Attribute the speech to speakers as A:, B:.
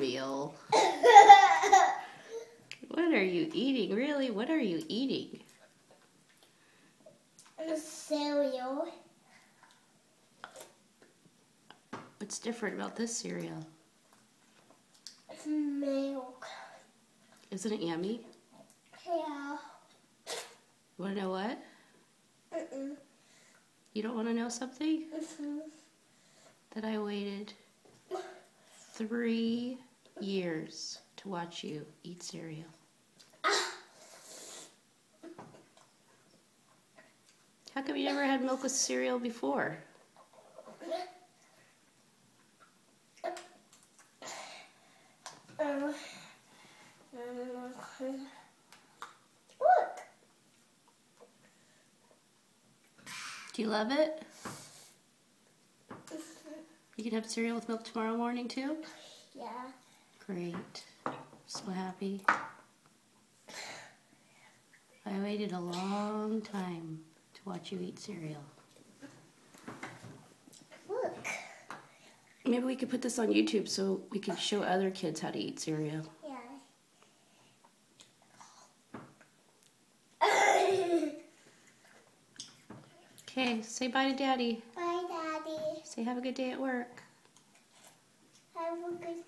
A: oatmeal. What are you eating? Really? What are you eating?
B: Cereal.
A: What's different about this cereal?
B: It's milk.
A: Isn't it yummy?
B: Yeah.
A: You want to know what?
B: Mm-mm.
A: You don't want to know something?
B: Mm-hmm.
A: That I waited 3 years to watch you eat cereal. How come you never had milk with cereal before?
B: Look.
A: Do you love it? You can have cereal with milk tomorrow morning too?
B: Yeah.
A: Great. So happy. I waited a long time to watch you eat cereal.
B: Look.
A: Maybe we could put this on YouTube so we can show other kids how to eat cereal.
B: Yeah.
A: Okay, say bye to Daddy.
B: Bye, Daddy.
A: Say have a good day at work.
B: Have a good